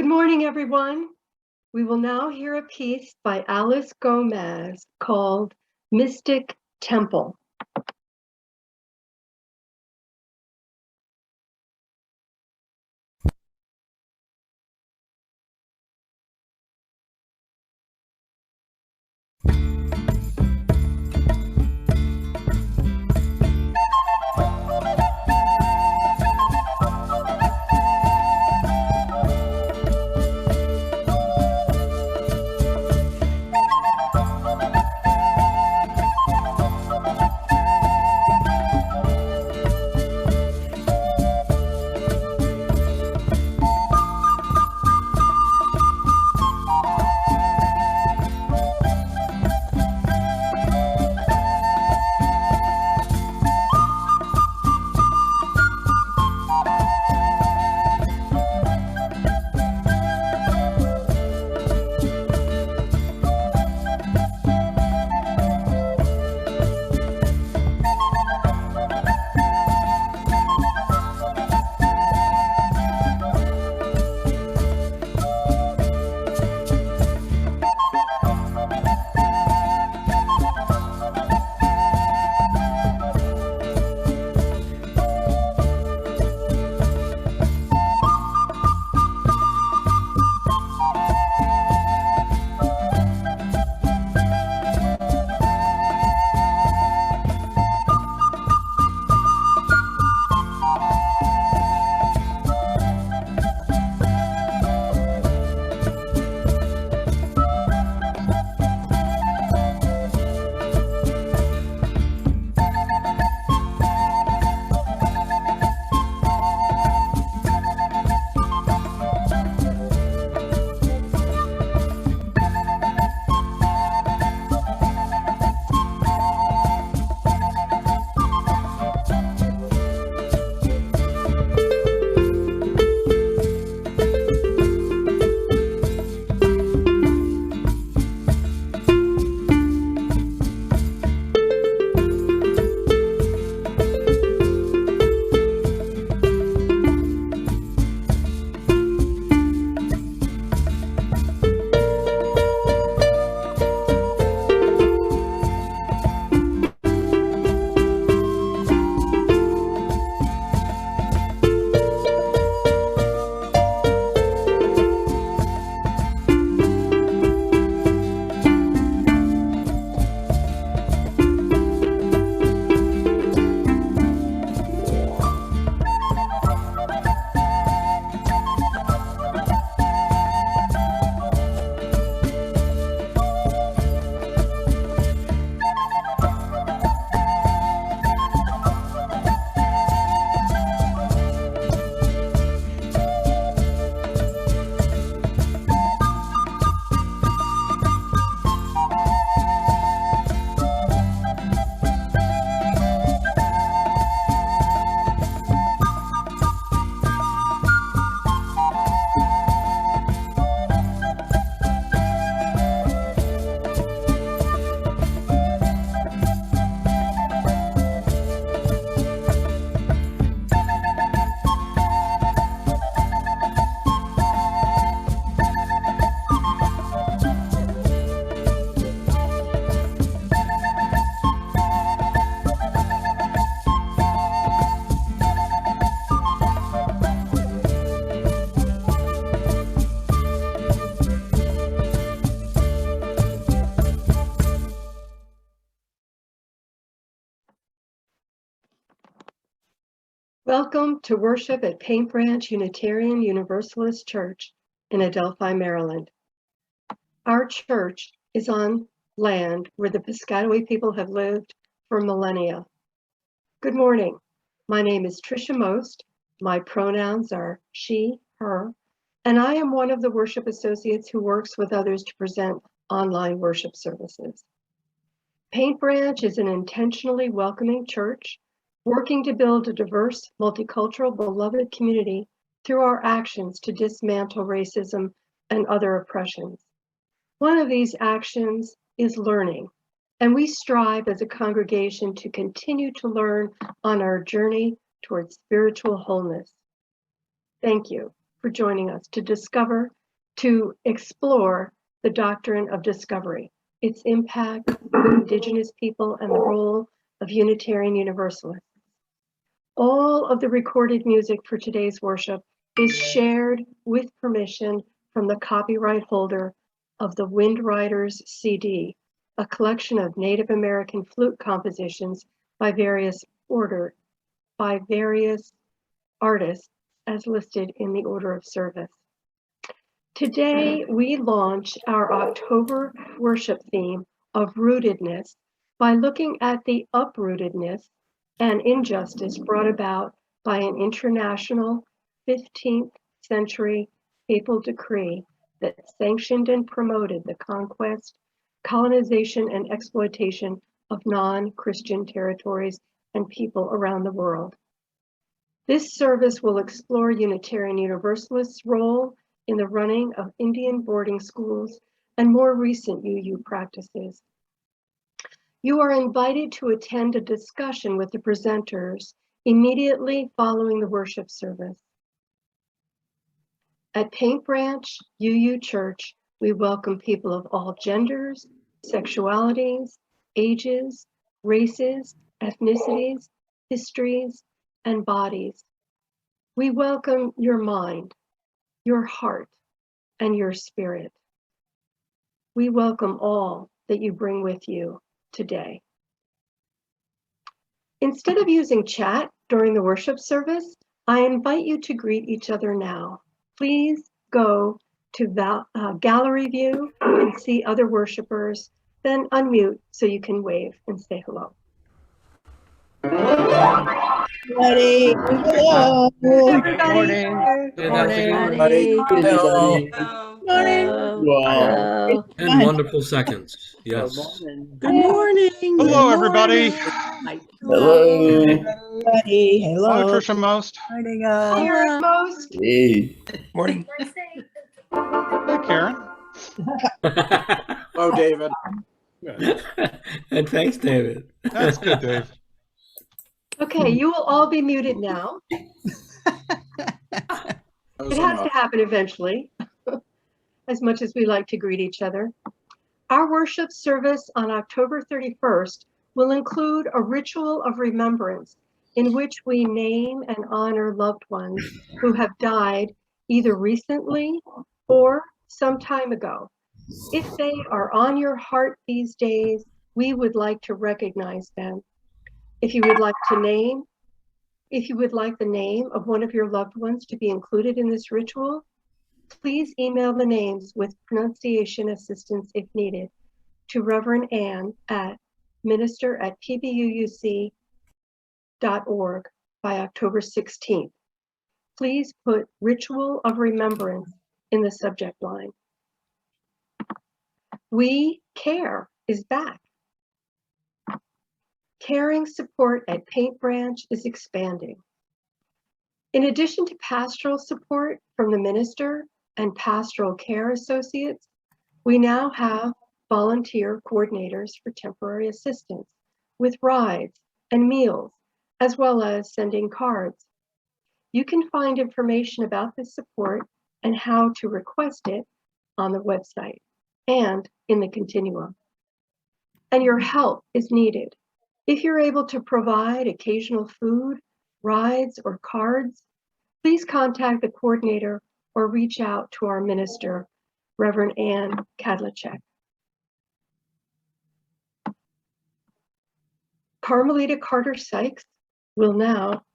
Good morning, everyone. We will now hear a piece by Alice Gomez called Mystic Temple. Welcome to worship at Paint Branch Unitarian Universalist Church in Adelphi, Maryland. Our church is on land where the Piscataway people have lived for millennia. Good morning. My name is Tricia Most. My pronouns are she, her, and I am one of the worship associates who works with others to present online worship services. Paint Branch is an intentionally welcoming church working to build a diverse, multicultural, beloved community through our actions to dismantle racism and other oppressions. One of these actions is learning, and we strive as a congregation to continue to learn on our journey towards spiritual wholeness. Thank you for joining us to explore the doctrine of discovery, its impact on Indigenous people, and the role of Unitarian Universalists. All of the recorded music for today's worship is shared with permission from the copyright holder of the Wind Riders CD, a collection of Native American flute compositions by various artists as listed in the order of service. Today, we launch our October worship theme of rootedness by looking at the uprootedness and injustice brought about by an international 15th century papal decree that sanctioned and promoted the conquest, colonization, and exploitation of non-Christian territories and people around the world. This service will explore Unitarian Universalists' role in the running of Indian boarding schools and more recent UU practices. You are invited to attend a discussion with the presenters immediately following the worship service. At Paint Branch UU Church, we welcome people of all genders, sexualities, ages, races, ethnicities, histories, and bodies. We welcome your mind, your heart, and your spirit. We welcome all that you bring with you today. Instead of using chat during the worship service, I invite you to greet each other now. Please go to gallery view and see other worshipers, then unmute so you can wave and say hello. Everybody, hello. Good morning. Good morning. Hello. Morning. Wow. And wonderful seconds. Yes. Good morning. Hello, everybody. Hello. Everybody, hello. Hello, first and most. Morning. Here most. Hey. Morning. Hey, Karen. Hello, David. And thanks, David. That's good, Dave. Okay, you will all be muted now. It has to happen eventually, as much as we like to greet each other. Our worship service on October 31st will include a ritual of remembrance in which we name and honor loved ones who have died either recently or some time ago. If they are on your heart these days, we would like to recognize them. If you would like the name of one of your loved ones to be included in this ritual, please email the names with pronunciation assistance if needed to Reverend Ann at minister@pbuuc.org by October 16th. Please put Ritual of Remembrance in the subject line. We Care is back. Caring support at Paint Branch is expanding. In addition to pastoral support from the minister and pastoral care associates, we now have volunteer coordinators for temporary assistance with rides and meals, as well as sending cards. You can find information about this support and how to request it on the website and in the continuum. And your help is needed. If you're able to provide occasional food, rides, or cards, please contact the coordinator or reach out to our minister, Reverend Ann Kadlacek. Carmelita Carter Sykes will now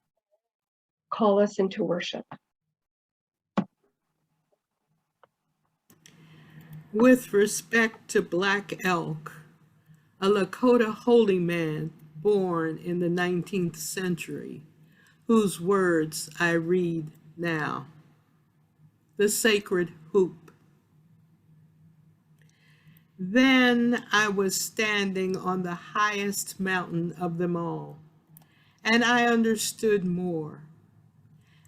call us into worship. With respect to Black Elk, a Lakota holy man born in the 19th century, whose words I read now. The sacred hoop. Then I was standing on the highest mountain of them all, and I understood more.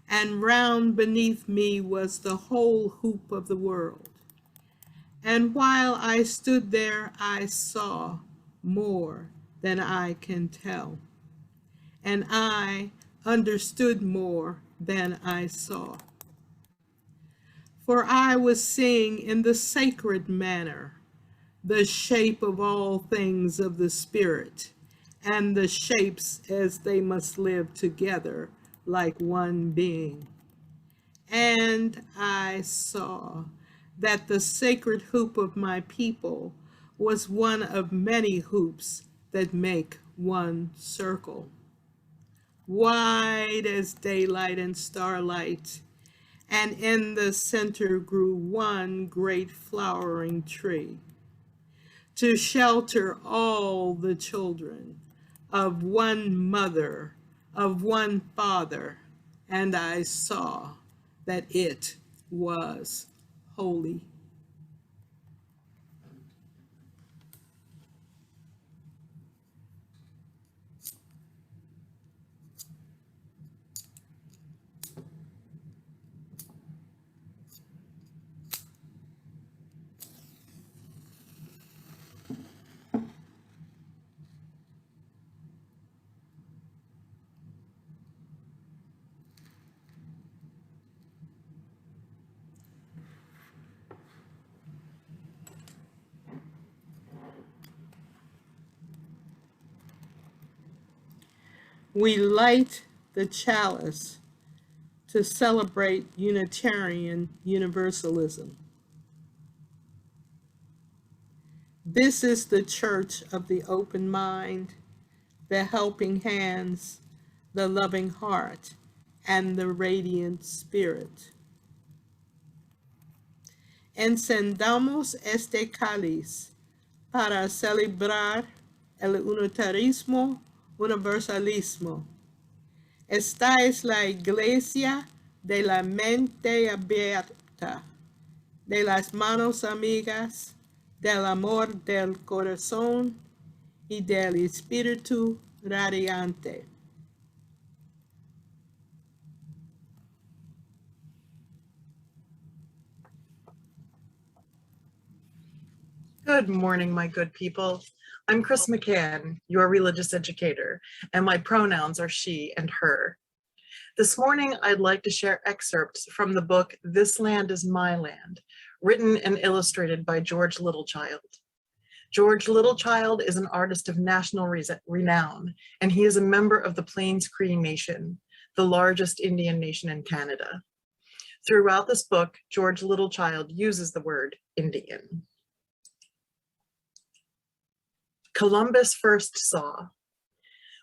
And round beneath me was the whole hoop of the world. And while I stood there, I saw more than I can tell. And I understood more than I saw. For I was seeing in the sacred manner the shape of all things of the Spirit, and the shapes as they must live together like one being. And I saw that the sacred hoop of my people was one of many hoops that make one circle, wide as daylight and starlight, and in the center grew one great flowering tree to shelter all the children of one mother, of one father, and I saw that it was holy. We light the chalice to celebrate Unitarian Universalism. This is the church of the open mind, the helping hands, the loving heart, and the radiant spirit. Encendamos este cáliz para celebrar el unitarismo universalismo. Esta es la iglesia de la mente abierta, de las manos amigas, del amor del corazón y del espíritu radiante. Good morning, my good people. I'm Chris McCann, your religious educator, and my pronouns are she and her. This morning, I'd like to share excerpts from the book, This Land is My Land, written and illustrated by George Littlechild. George Littlechild is an artist of national renown, and he is a member of the Plains Cree Nation, the largest Indian nation in Canada. Throughout this book, George Littlechild uses the word Indian. Columbus first saw.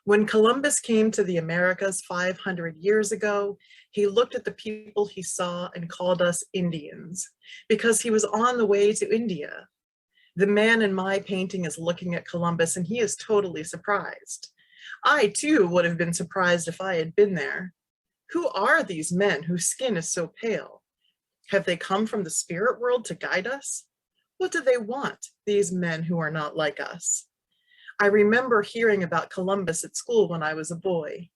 When Columbus came to the Americas 500 years ago, he looked at the people he saw and called us Indians because he was on the way to India. The man in my painting is looking at Columbus and he is totally surprised. I too would have been surprised if I had been there. Who are these men whose skin is so pale? Have they come from the spirit world to guide us? What do they want, these men who are not like us? I remember hearing about Columbus at school when I was a boy.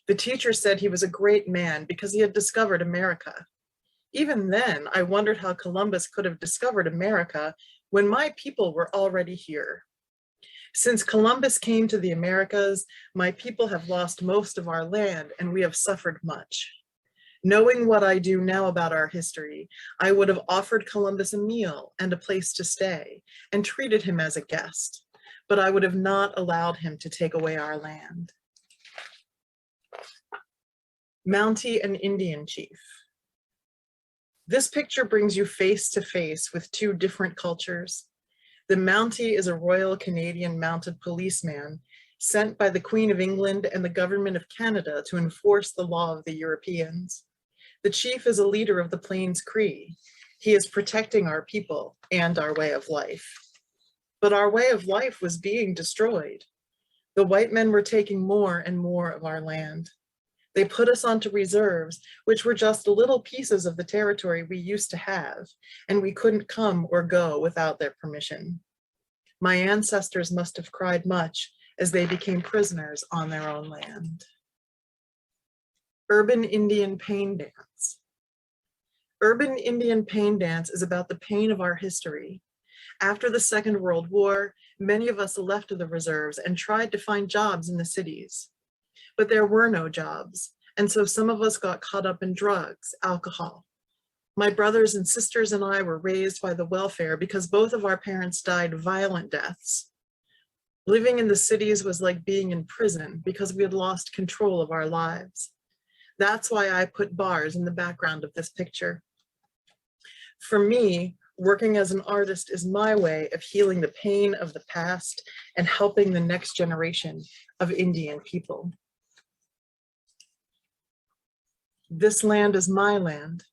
The teacher said he was a great man because he had discovered America. Even then, I wondered how Columbus could have discovered America when my people were already here. Since Columbus came to the Americas, my people have lost most of our land and we have suffered much. Knowing what I do now about our history, I would have offered Columbus a meal and a place to stay and treated him as a guest, but I would have not allowed him to take away our land. Mountie and Indian Chief. This picture brings you face to face with two different cultures. The Mountie is a Royal Canadian mounted policeman sent by the Queen of England and the government of Canada to enforce the law of the Europeans. The chief is a leader of the Plains Cree. He is protecting our people and our way of life. But our way of life was being destroyed. The white men were taking more and more of our land. They put us onto reserves, which were just little pieces of the territory we used to have, and we couldn't come or go without their permission. My ancestors must have cried much as they became prisoners on their own land. Urban Indian Pain Dance. Urban Indian Pain Dance is about the pain of our history. After the Second World War, many of us left the reserves and tried to find jobs in the cities. But there were no jobs, and so some of us got caught up in drugs, alcohol. My brothers and sisters and I were raised by the welfare because both of our parents died violent deaths. Living in the cities was like being in prison because we had lost control of our lives. That's why I put bars in the background of this picture. For me, working as an artist is my way of healing the pain of the past and helping the next generation of Indian people. This land is my land.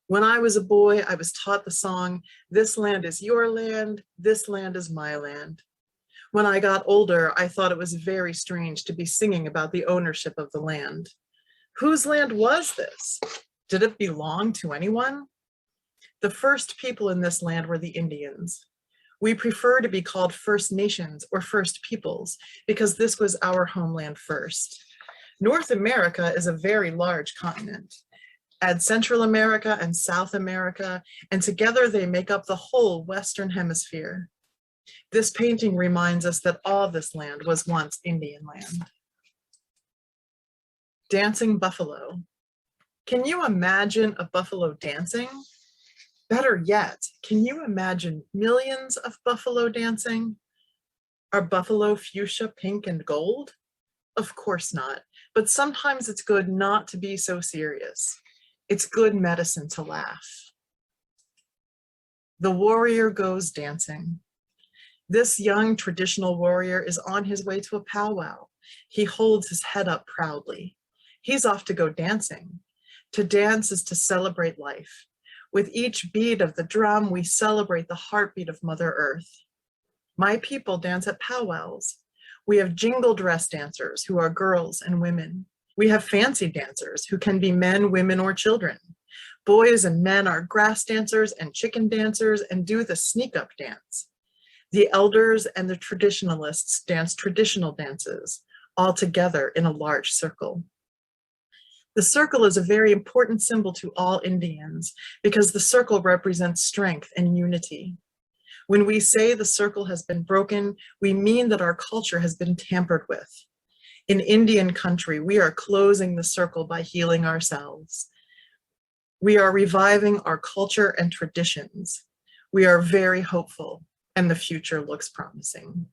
When I was a boy, I was taught the song, "This land is your land, this land is my land." When I got older, I thought it was very strange to be singing about the ownership of the land. Whose land was this? Did it belong to anyone? The first people in this land were the Indians. We prefer to be called First Nations or First Peoples because this was our homeland first. North America is a very large continent. Add Central America and South America, and together they make up the whole Western Hemisphere. This painting reminds us that all this land was once Indian land. Dancing buffalo. Can you imagine a buffalo dancing? Better yet, can you imagine millions of buffalo dancing? Are buffalo fuchsia, pink, and gold? Of course not, but sometimes it's good not to be so serious. It's good medicine to laugh. The warrior goes dancing. This young traditional warrior is on his way to a powwow. He holds his head up proudly. He's off to go dancing. To dance is to celebrate life. With each beat of the drum, we celebrate the heartbeat of Mother Earth. My people dance at powwows. We have jingle dress dancers who are girls and women. We have fancy dancers who can be men, women, or children. Boys and men are grass dancers and chicken dancers and do the sneak up dance. The elders and the traditionalists dance traditional dances, all together in a large circle. The circle is a very important symbol to all Indians because the circle represents strength and unity. When we say the circle has been broken, we mean that our culture has been tampered with. In Indian country, we are closing the circle by healing ourselves. We are reviving our culture and traditions. We are very hopeful, and the future looks promising.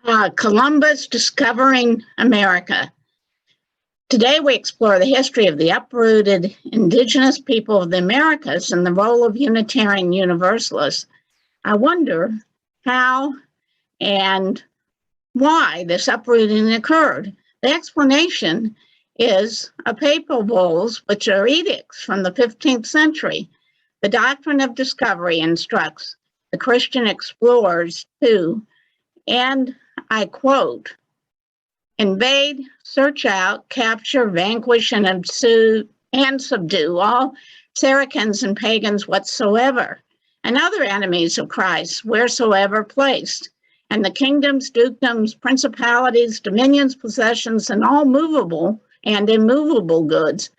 Columbus discovering America. Today we explore the history of the uprooted indigenous people of the Americas and the role of Unitarian Universalists. I wonder how and why this uprooting occurred. The explanation is a papal bulls, which are edicts from the 15th century. The Doctrine of Discovery instructs the Christian explorers to, and I quote, invade, search out, capture, vanquish, and subdue all Saracens and pagans whatsoever, and other enemies of Christ wheresoever placed, and the kingdoms, dukedoms, principalities, dominions, possessions, and all movable and immovable goods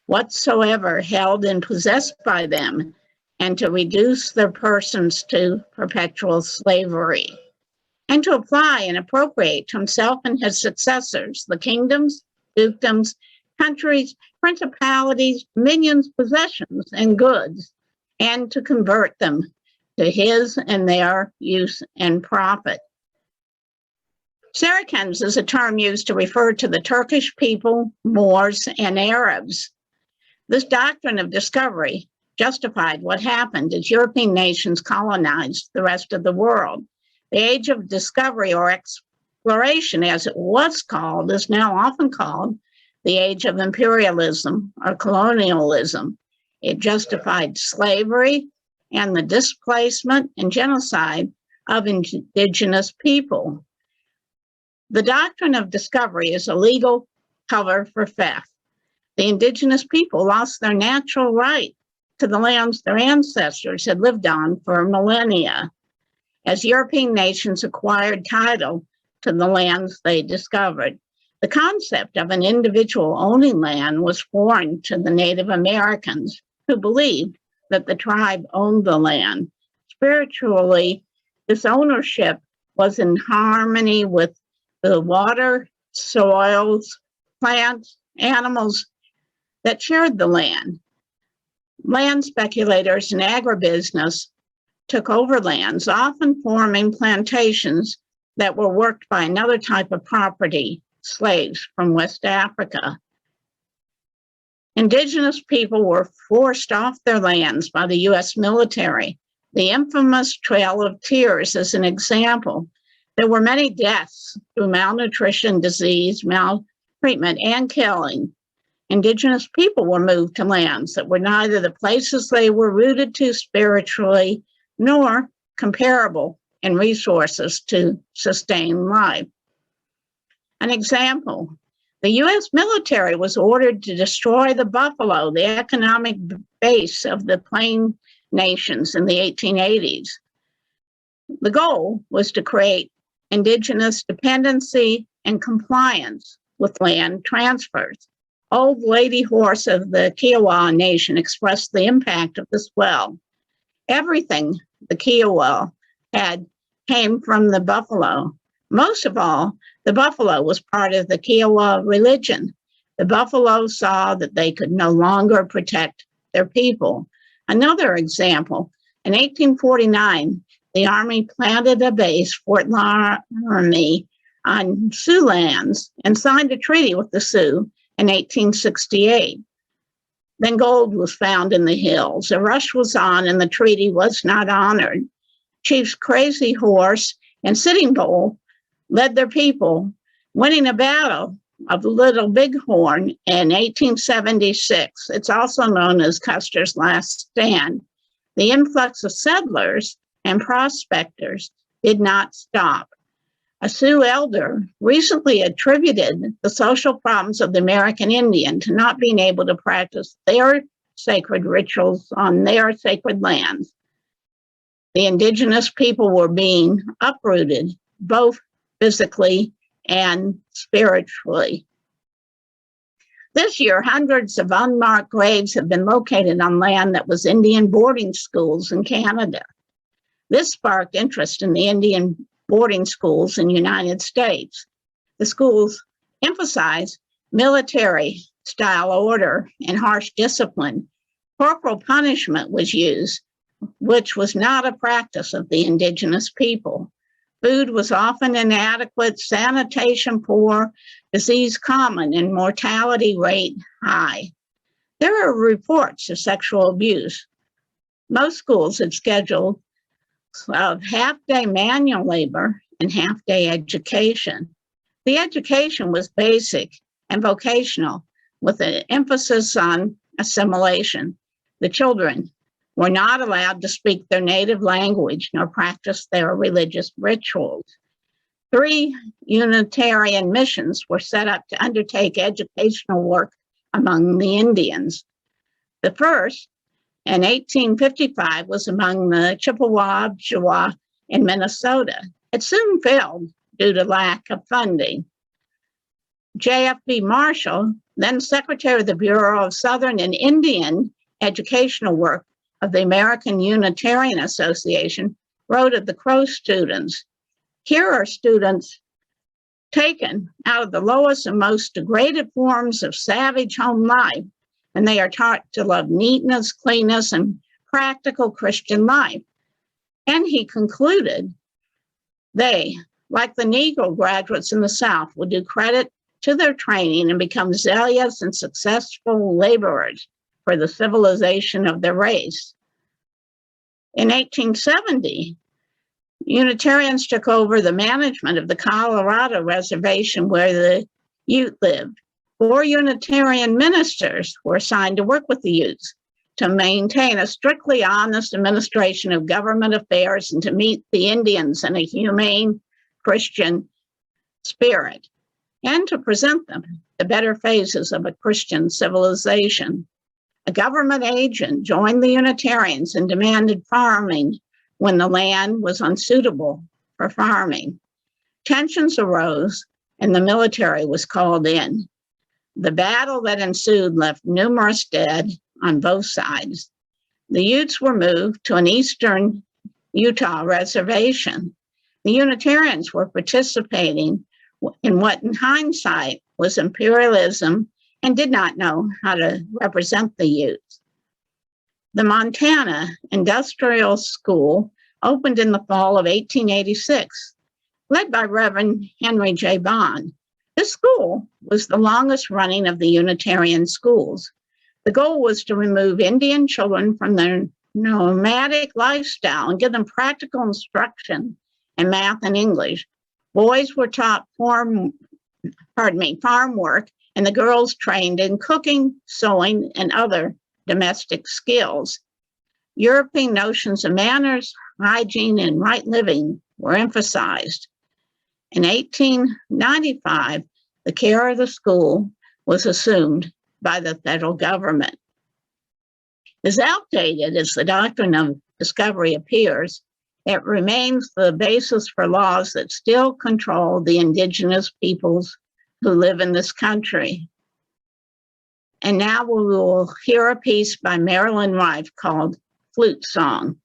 whatsoever held and possessed by them, and to reduce their persons to perpetual slavery, and to apply and appropriate to himself and his successors the kingdoms, dukedoms, countries, principalities, dominions, possessions, and goods, and to convert them to his and their use and profit. Saracens is a term used to refer to the Turkish people, Moors, and Arabs. This doctrine of discovery justified what happened as European nations colonized the rest of the world. The age of discovery or exploration, as it was called, is now often called the age of imperialism or colonialism. It justified slavery and the displacement and genocide of indigenous people. The doctrine of discovery is a legal cover for theft. The indigenous people lost their natural right to the lands their ancestors had lived on for millennia, as European nations acquired title to the lands they discovered. The concept of an individual owning land was foreign to the Native Americans, who believed that the tribe owned the land. Spiritually, this ownership was in harmony with the water, soils, plants, animals that shared the land. Land speculators and agribusiness took over lands, often forming plantations that were worked by another type of property, slaves from West Africa. Indigenous people were forced off their lands by the US military. The infamous Trail of Tears is an example. There were many deaths through malnutrition, disease, maltreatment, and killing. Indigenous people were moved to lands that were neither the places they were rooted to spiritually nor comparable in resources to sustain life. An example, the US military was ordered to destroy the buffalo, the economic base of the Plain nations in the 1880s. The goal was to create indigenous dependency and compliance with land transfers. Old Lady Horse of the Kiowa Nation expressed the impact of this well. Everything the Kiowa had came from the buffalo. Most of all, the buffalo was part of the Kiowa religion. The buffalo saw that they could no longer protect their people. Another example, in 1849, the Army planted a base, Fort Laramie, on Sioux lands and signed a treaty with the Sioux in 1868. Then gold was found in the hills. A rush was on and the treaty was not honored. Chiefs Crazy Horse and Sitting Bull led their people, winning a battle of Little Bighorn in 1876. It's also known as Custer's Last Stand. The influx of settlers and prospectors did not stop. A Sioux elder recently attributed the social problems of the American Indian to not being able to practice their sacred rituals on their sacred lands. The indigenous people were being uprooted, both physically and spiritually. This year, hundreds of unmarked graves have been located on land that was Indian boarding schools in Canada. This sparked interest in the Indian boarding schools in the United States. The schools emphasize military-style order and harsh discipline. Corporal punishment was used, which was not a practice of the indigenous people. Food was often inadequate, sanitation poor, disease common, and mortality rate high. There are reports of sexual abuse. Most schools had scheduled of half-day manual labor and half-day education. The education was basic and vocational, with an emphasis on assimilation. The children were not allowed to speak their native language nor practice their religious rituals. 3 Unitarian missions were set up to undertake educational work among the Indians. The first, in 1855, was among the Chippewa in Minnesota. It soon failed due to lack of funding. J.F.B. Marshall, then Secretary of the Bureau of Southern and Indian Educational Work of the American Unitarian Association, wrote of the Crow students. Here are students taken out of the lowest and most degraded forms of savage home life, and they are taught to love neatness, cleanness, and practical Christian life. And he concluded, they, like the Negro graduates in the South, will do credit to their training and become zealous and successful laborers for the civilization of their race. In 1870, Unitarians took over the management of the Colorado reservation where the Ute lived. 4 Unitarian ministers were assigned to work with the Utes to maintain a strictly honest administration of government affairs and to meet the Indians in a humane Christian spirit, and to present them the better phases of a Christian civilization. A government agent joined the Unitarians and demanded farming when the land was unsuitable for farming. Tensions arose and the military was called in. The battle that ensued left numerous dead on both sides. The Utes were moved to an eastern Utah reservation. The Unitarians were participating in what in hindsight was imperialism and did not know how to represent the Utes. The Montana Industrial School opened in the fall of 1886, led by Reverend Henry J. Bond. This school was the longest running of the Unitarian schools. The goal was to remove Indian children from their nomadic lifestyle and give them practical instruction in math and English. Boys were taught farm work, and the girls trained in cooking, sewing, and other domestic skills. European notions of manners, hygiene, and right living were emphasized. In 1895, the care of the school was assumed by the federal government. As outdated as the Doctrine of Discovery appears, it remains the basis for laws that still control the indigenous peoples who live in this country. And now we will hear a piece by Marilyn Rife called Flute Song.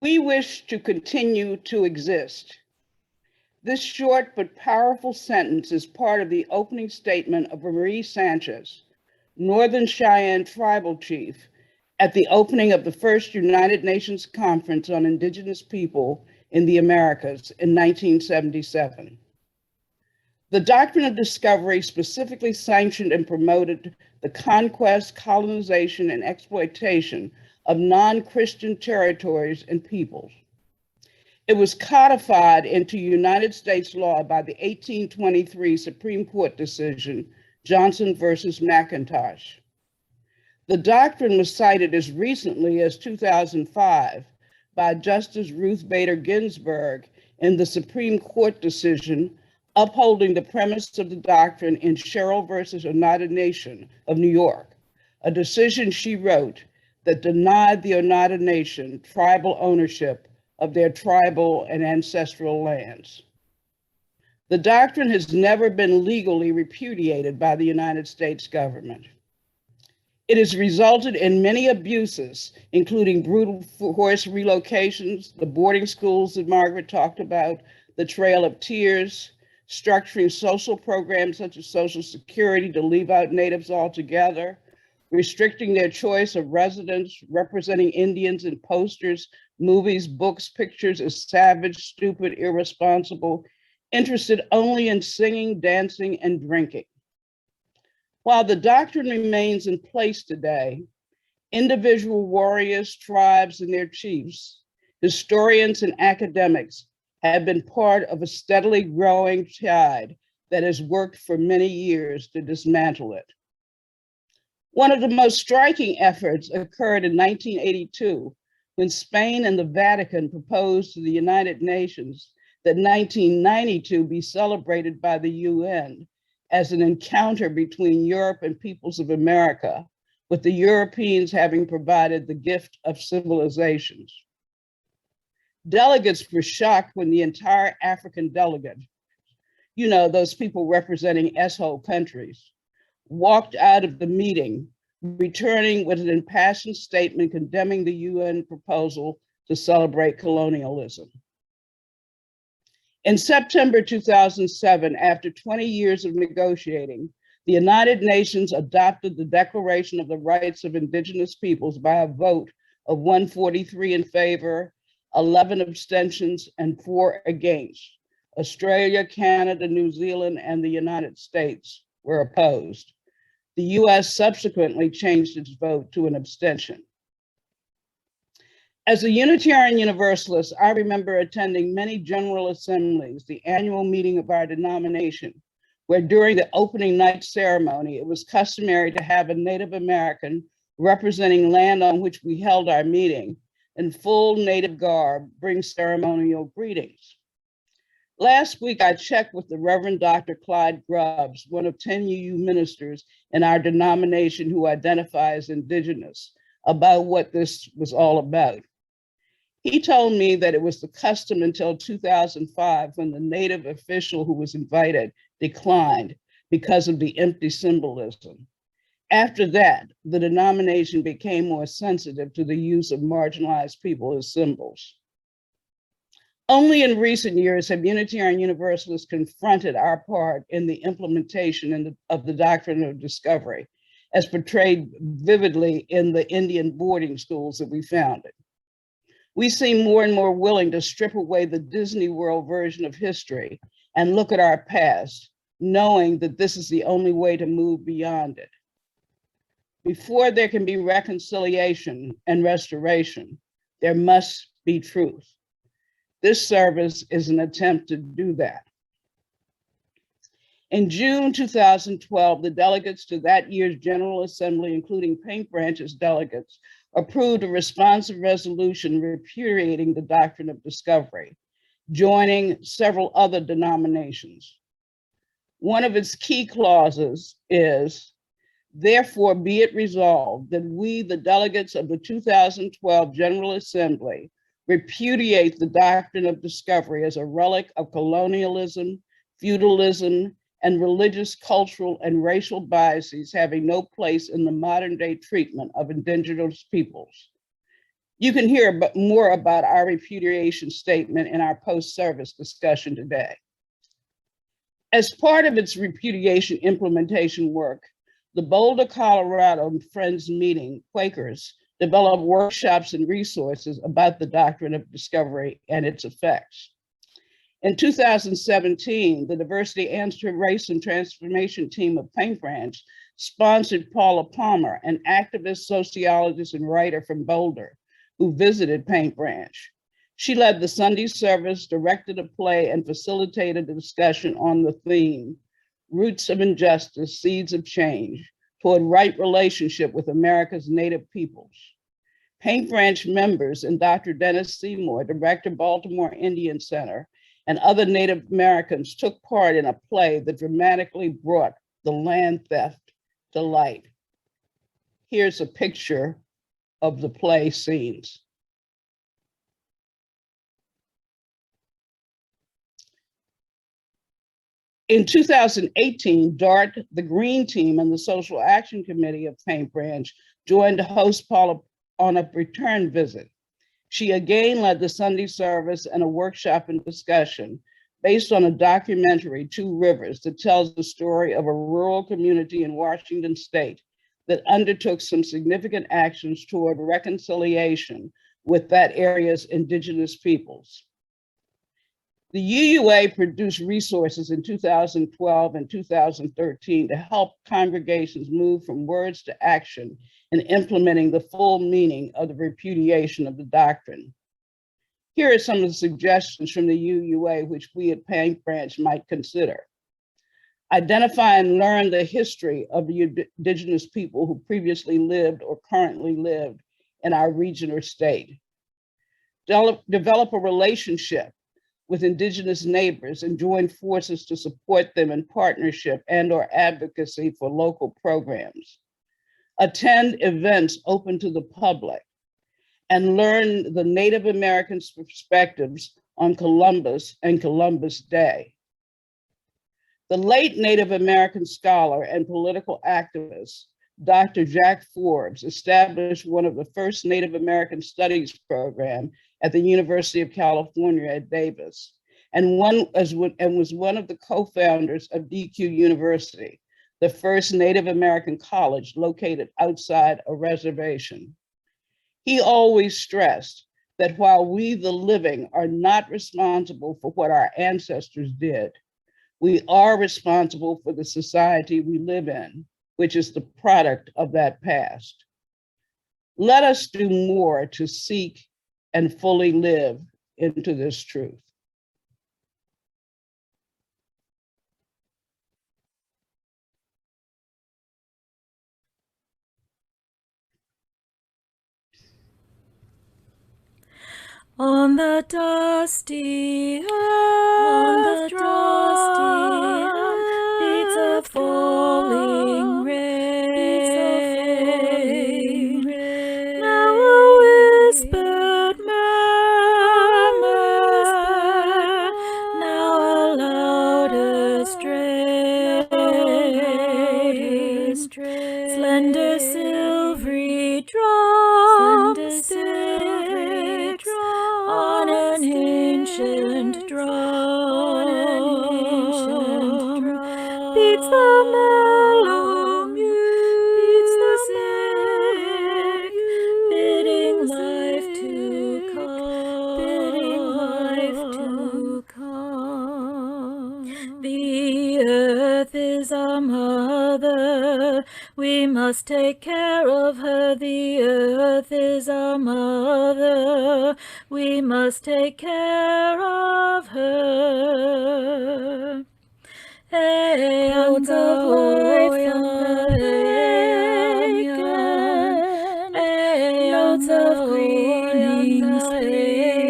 We wish to continue to exist. This short but powerful sentence is part of the opening statement of Marie Sanchez, Northern Cheyenne tribal chief, at the opening of the first United Nations Conference on Indigenous People in the Americas in 1977. The Doctrine of Discovery specifically sanctioned and promoted the conquest, colonization, and exploitation of non-Christian territories and peoples. It was codified into United States law by the 1823 Supreme Court decision, Johnson versus McIntosh. The doctrine was cited as recently as 2005 by Justice Ruth Bader Ginsburg in the Supreme Court decision upholding the premise of the doctrine in Sherrill versus Oneida Nation of New York, a decision she wrote that denied the Oneida Nation tribal ownership of their tribal and ancestral lands. The doctrine has never been legally repudiated by the United States government. It has resulted in many abuses, including brutal forced relocations, the boarding schools that Margaret talked about, the Trail of Tears, structuring social programs such as Social Security to leave out natives altogether, restricting their choice of residence, representing Indians in posters, movies, books, pictures as savage, stupid, irresponsible, interested only in singing, dancing, and drinking. While the doctrine remains in place today, individual warriors, tribes, and their chiefs, historians, and academics have been part of a steadily growing tide that has worked for many years to dismantle it. One of the most striking efforts occurred in 1982 when Spain and the Vatican proposed to the United Nations that 1992 be celebrated by the UN as an encounter between Europe and peoples of America, with the Europeans having provided the gift of civilizations. Delegates were shocked when the entire African delegate, you know, those people representing S-hole countries, walked out of the meeting, returning with an impassioned statement condemning the UN proposal to celebrate colonialism. In September 2007, after 20 years of negotiating, the United Nations adopted the Declaration of the Rights of Indigenous Peoples by a vote of 143 in favor, 11 abstentions, and 4 against. Australia, Canada, New Zealand, and the United States were opposed. The US subsequently changed its vote to an abstention. As a Unitarian Universalist, I remember attending many General Assemblies, the annual meeting of our denomination, where during the opening night ceremony, it was customary to have a Native American representing land on which we held our meeting in full Native garb bring ceremonial greetings. Last week, I checked with the Reverend Dr. Clyde Grubbs, one of 10 UU ministers in our denomination who identify as Indigenous, about what this was all about. He told me that it was the custom until 2005 when the Native official who was invited declined because of the empty symbolism. After that, the denomination became more sensitive to the use of marginalized people as symbols. Only in recent years have Unitarian Universalists confronted our part in the implementation of the Doctrine of Discovery, as portrayed vividly in the Indian boarding schools that we founded. We seem more and more willing to strip away the Disney World version of history and look at our past, knowing that this is the only way to move beyond it. Before there can be reconciliation and restoration, there must be truth. This service is an attempt to do that. In June 2012, the delegates to that year's General Assembly, including Paint Branch's delegates, approved a responsive resolution repudiating the Doctrine of Discovery, joining several other denominations. One of its key clauses is, therefore be it resolved that we, the delegates of the 2012 General Assembly, repudiate the Doctrine of Discovery as a relic of colonialism, feudalism, and religious, cultural, and racial biases having no place in the modern day treatment of Indigenous peoples. You can hear more about our repudiation statement in our post-service discussion today. As part of its repudiation implementation work, the Boulder, Colorado Friends Meeting Quakers developed workshops and resources about the doctrine of discovery and its effects. In 2017, the Diversity, Race, and Transformation team of Paint Branch sponsored Paula Palmer, an activist, sociologist, and writer from Boulder, who visited Paint Branch. She led the Sunday service, directed a play, and facilitated a discussion on the theme, Roots of Injustice, Seeds of Change, toward right relationship with America's Native peoples. Paint Branch members and Dr. Dennis Seymour, director, Baltimore Indian Center, and other Native Americans took part in a play that dramatically brought the land theft to light. Here's a picture of the play scenes. In 2018, DART, the Green Team, and the Social Action Committee of Paint Branch joined to host Paula on a return visit. She again led the Sunday service and a workshop and discussion based on a documentary, Two Rivers, that tells the story of a rural community in Washington state that undertook some significant actions toward reconciliation with that area's indigenous peoples. The UUA produced resources in 2012 and 2013 to help congregations move from words to action in implementing the full meaning of the repudiation of the doctrine. Here are some of the suggestions from the UUA which we at Paint Branch might consider. Identify and learn the history of the indigenous people who previously lived or currently lived in our region or state. Develop a relationship with indigenous neighbors and join forces to support them in partnership and/or advocacy for local programs. Attend events open to the public and learn the Native Americans' perspectives on Columbus and Columbus Day. The late Native American scholar and political activist, Dr. Jack Forbes, established one of the first Native American studies program at the University of California at Davis, and was one of the co-founders of DQ University, the first Native American college located outside a reservation. He always stressed that while we, the living, are not responsible for what our ancestors did, we are responsible for the society we live in, which is the product of that past. Let us do more to seek and fully live into this truth. On the dusty earth, beats a falling rain. Now a whispered murmur, now a louder strain. Slender silvery drums on an ancient drum, beats the mellow music, bidding life to come. The earth is our mother, we must take care of her. The earth is our mother, we must take care of her. Clouds of life from the notes of greening spring.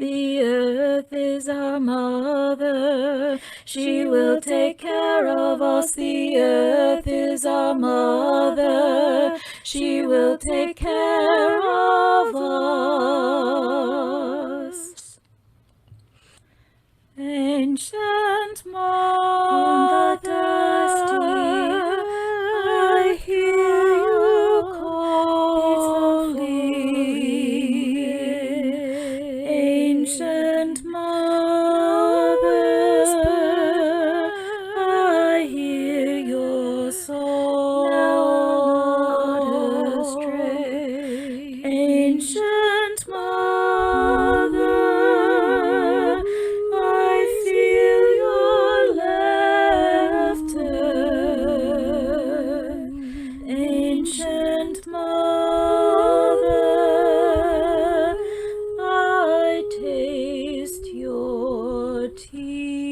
The earth is our mother, she will take care of us. The earth is our mother, she will take care of us. Ancient mother, I hear you calling. and mother, I taste your tears.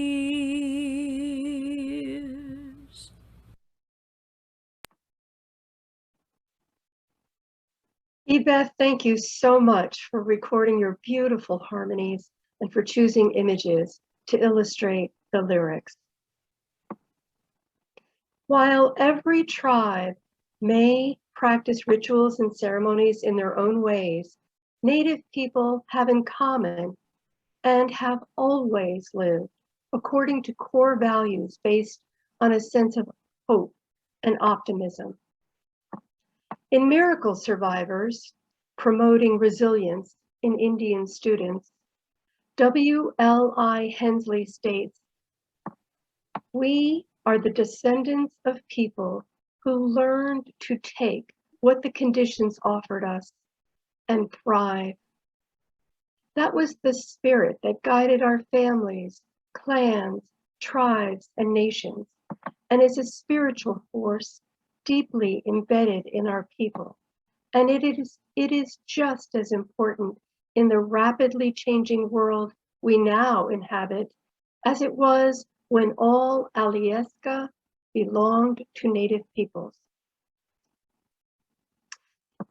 Ebeth, thank you so much for recording your beautiful harmonies and for choosing images to illustrate the lyrics. While every tribe may practice rituals and ceremonies in their own ways, Native people have in common and have always lived according to core values based on a sense of hope and optimism. In Miracle Survivors, Promoting Resilience in Indian Students, W.L.I. Hensley states, "We are the descendants of people who learned to take what the conditions offered us and thrive. That was the spirit that guided our families, clans, tribes, and nations, and is a spiritual force deeply embedded in our people. And it is just as important in the rapidly changing world we now inhabit as it was when all Alyeska belonged to Native peoples."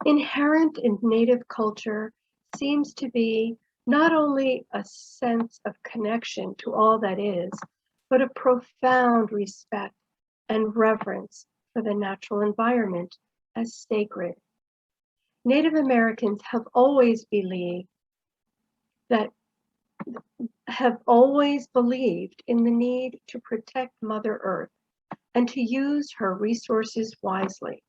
Inherent in Native culture seems to be not only a sense of connection to all that is, but a profound respect and reverence for the natural environment as sacred. Native Americans have always believed in the need to protect Mother Earth and to use her resources wisely.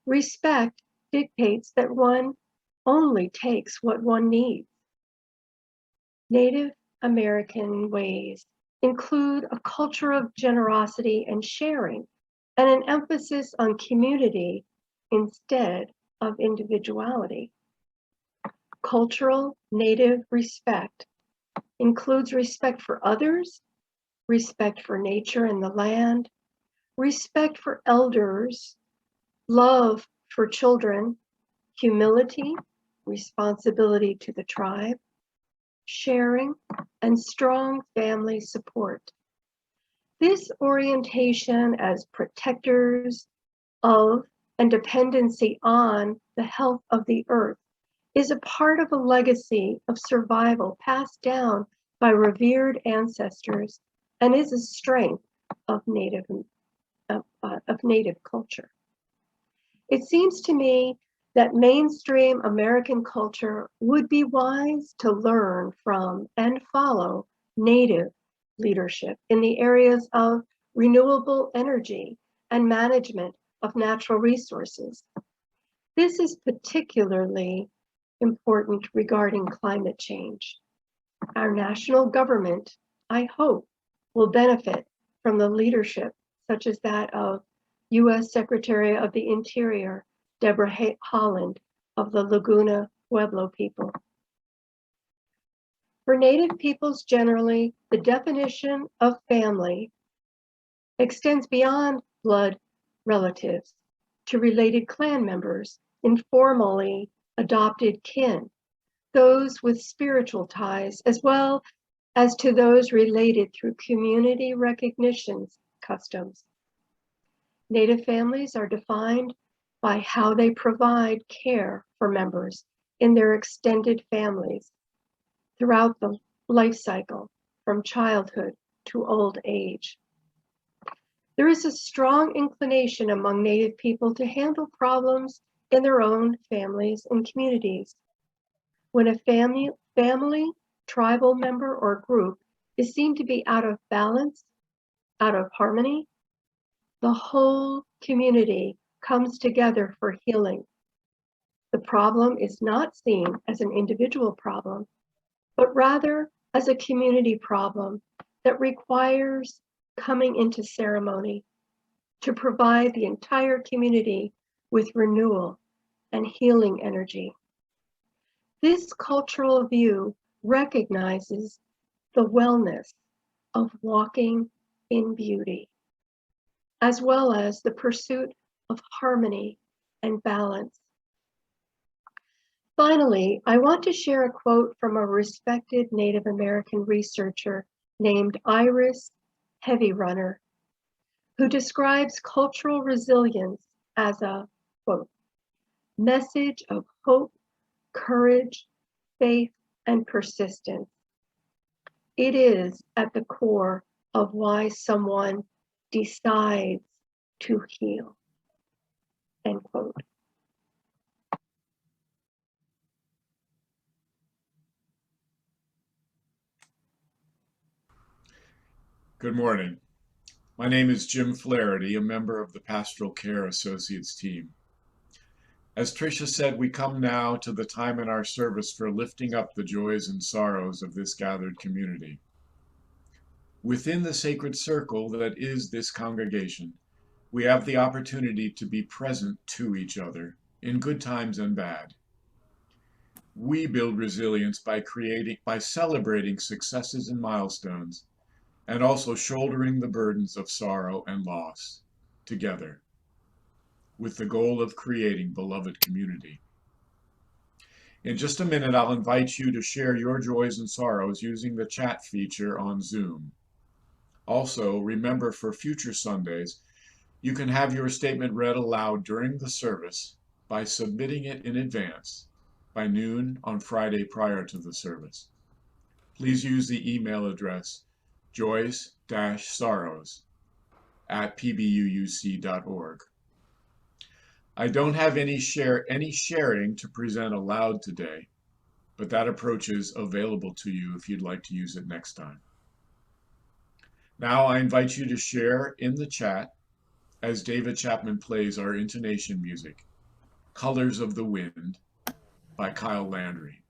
Respect dictates that one only takes what one needs. Native American ways include a culture of generosity and sharing, and an emphasis on community instead of individuality. Cultural Native respect includes respect for others, respect for nature and the land, respect for elders, love for children, humility, responsibility to the tribe, sharing, and strong family support. This orientation as protectors of and dependency on the health of the earth is a part of a legacy of survival passed down by revered ancestors and is a strength of Native culture. It seems to me that mainstream American culture would be wise to learn from and follow Native leadership in the areas of renewable energy and management of natural resources. This is particularly important regarding climate change. Our national government, I hope, will benefit from the leadership such as that of U.S. Secretary of the Interior, Deborah Haaland of the Laguna Pueblo people. For Native peoples generally, the definition of family extends beyond blood relatives to related clan members, informally adopted kin, those with spiritual ties, as well as to those related through community recognitions customs. Native families are defined by how they provide care for members in their extended families throughout the life cycle, from childhood to old age. There is a strong inclination among Native people to handle problems in their own families and communities. When a family, tribal member, or group is seen to be out of balance, out of harmony, the whole community comes together for healing. The problem is not seen as an individual problem, but rather as a community problem that requires coming into ceremony to provide the entire community with renewal and healing energy. This cultural view recognizes the wellness of walking in beauty. as well as the pursuit of harmony and balance. Finally, I want to share a quote from a respected Native American researcher named Iris Heavyrunner, who describes cultural resilience as a, quote, message of hope, courage, faith, and persistence. It is at the core of why someone decides to heal, end quote. Good morning. My name is Jim Flaherty, a member of the Pastoral Care Associates team. As Tricia said, we come now to the time in our service for lifting up the joys and sorrows of this gathered community. Within the sacred circle that is this congregation, we have the opportunity to be present to each other in good times and bad. We build resilience by celebrating successes and milestones, and also shouldering the burdens of sorrow and loss together, with the goal of creating beloved community. In just a minute, I'll invite you to share your joys and sorrows using the chat feature on Zoom. Also, remember, for future Sundays, you can have your statement read aloud during the service by submitting it in advance by noon on Friday prior to the service. Please use the email address joys-sorrows@pbuuc.org. I don't have any sharing to present aloud today, but that approach is available to you if you'd like to use it next time. Now I invite you to share in the chat as David Chapman plays our intonation music, Colors of the Wind by Kyle Landry.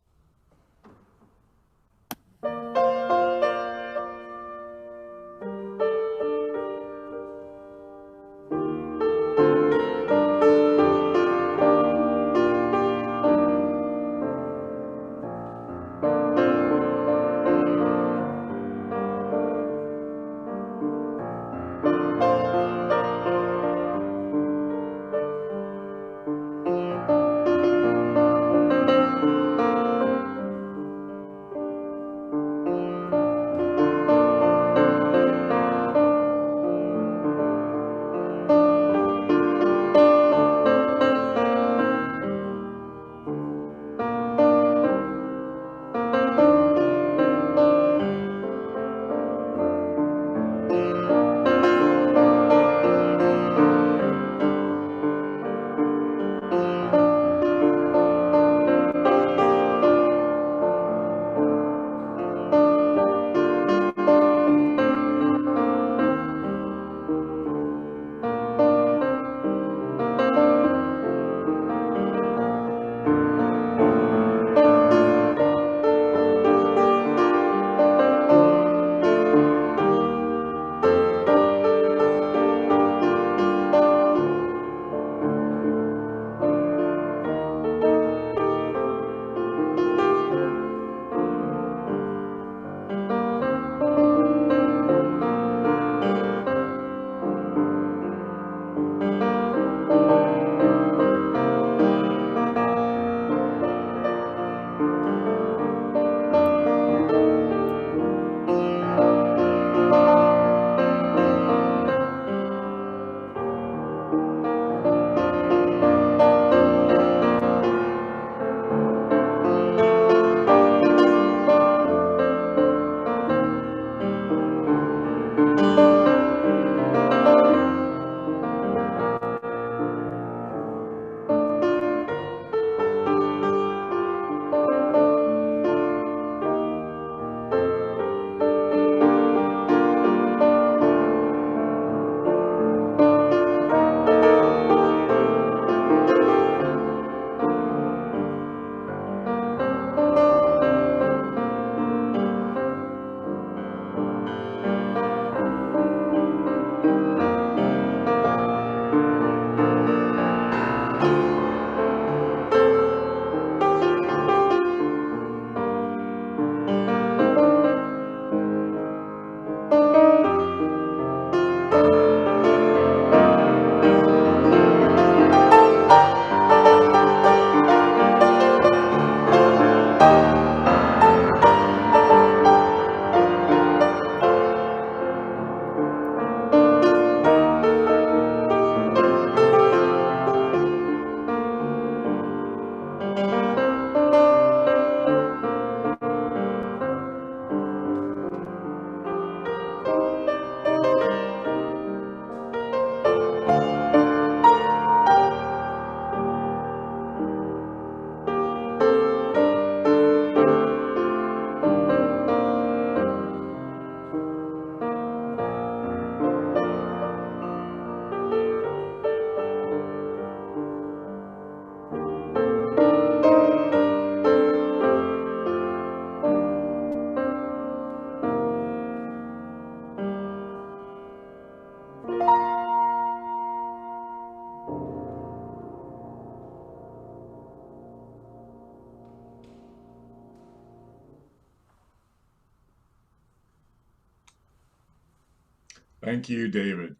Thank you, David.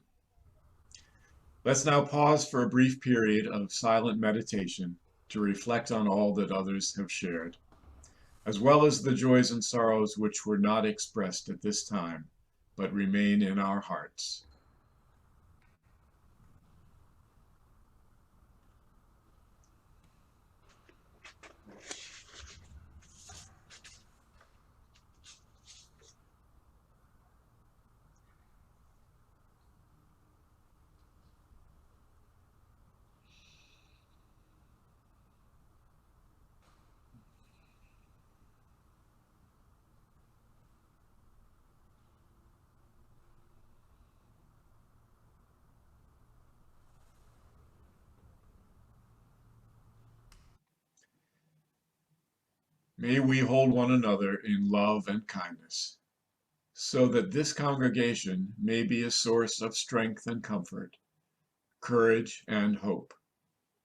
Let's now pause for a brief period of silent meditation to reflect on all that others have shared, as well as the joys and sorrows which were not expressed at this time, but remain in our hearts. May we hold one another in love and kindness, so that this congregation may be a source of strength and comfort, courage and hope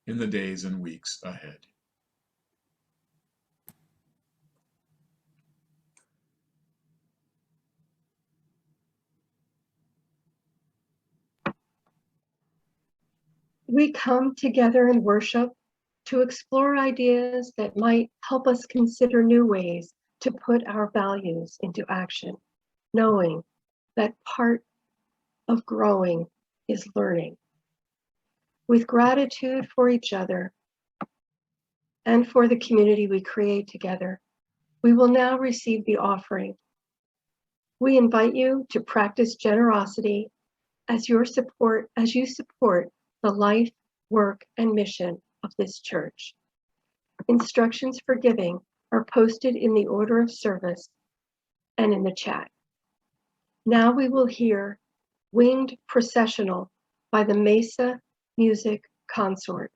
in the days and weeks ahead. We come together in worship to explore ideas that might help us consider new ways to put our values into action, knowing that part of growing is learning. With gratitude for each other and for the community we create together, we will now receive the offering. We invite you to practice generosity as you support the life, work, and mission of this church. Instructions for giving are posted in the order of service and in the chat. Now we will hear Winged Processional by the Mesa Music Consort.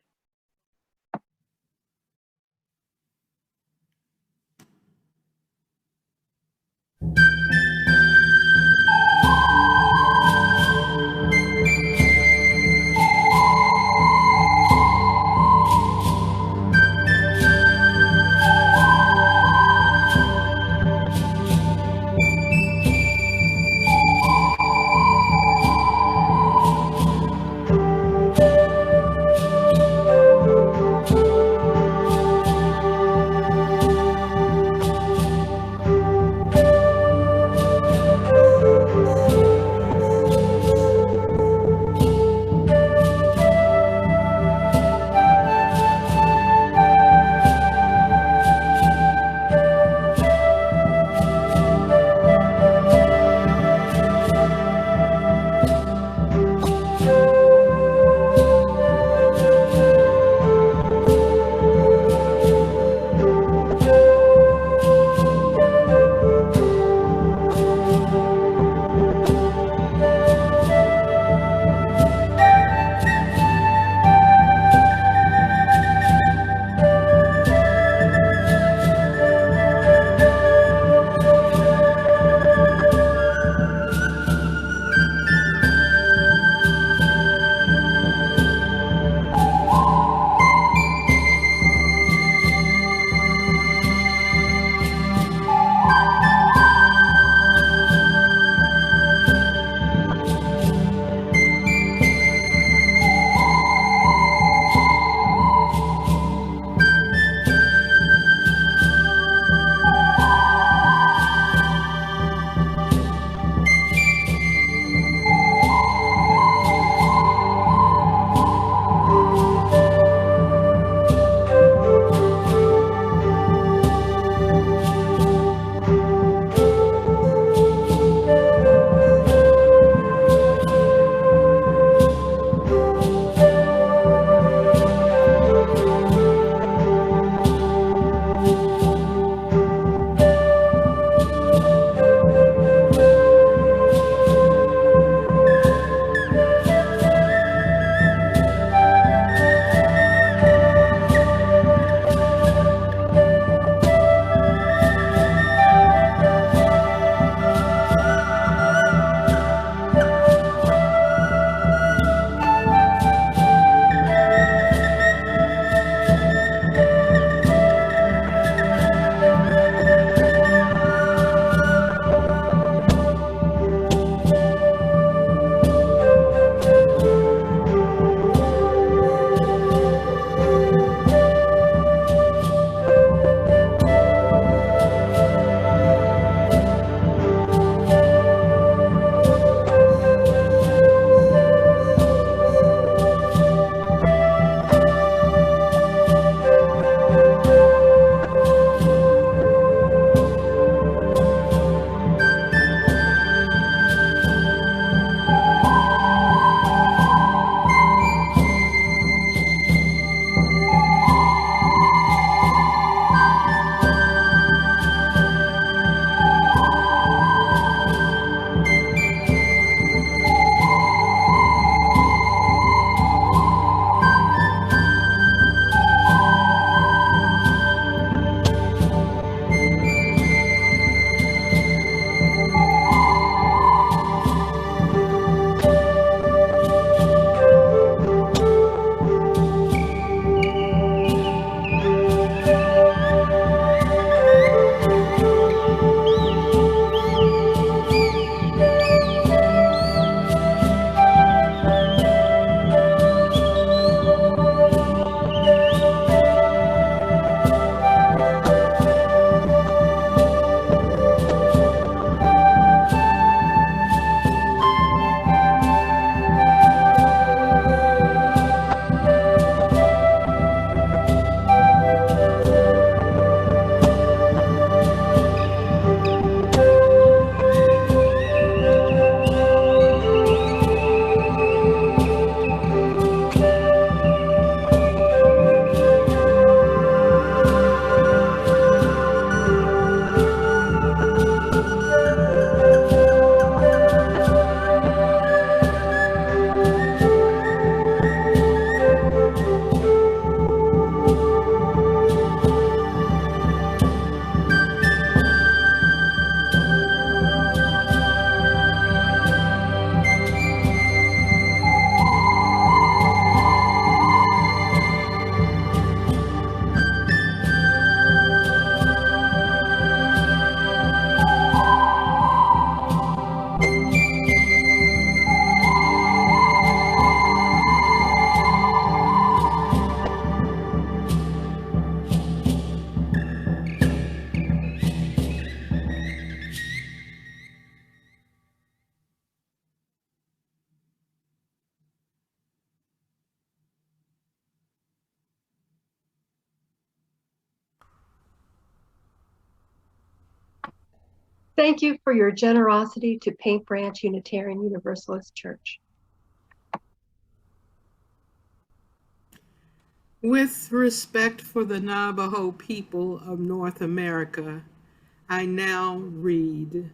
Thank you for your generosity to Paint Branch Unitarian Universalist Church. With respect for the Navajo people of North America, I now read,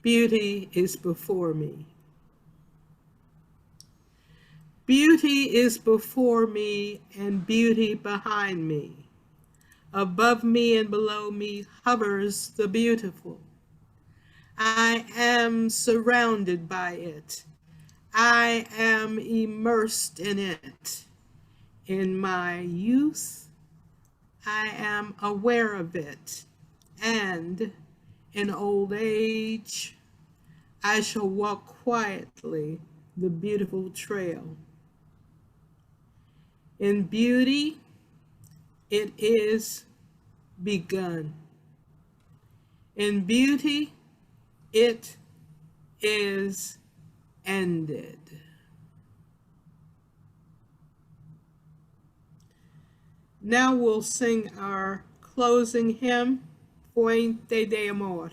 Beauty is before me. Beauty is before me and beauty behind me. Above me and below me hovers the beautiful. I am surrounded by it. I am immersed in it. In my youth, I am aware of it, and in old age, I shall walk quietly the beautiful trail. In beauty, it is begun. In beauty, it is ended. Now we'll sing our closing hymn, Fuente de Amor.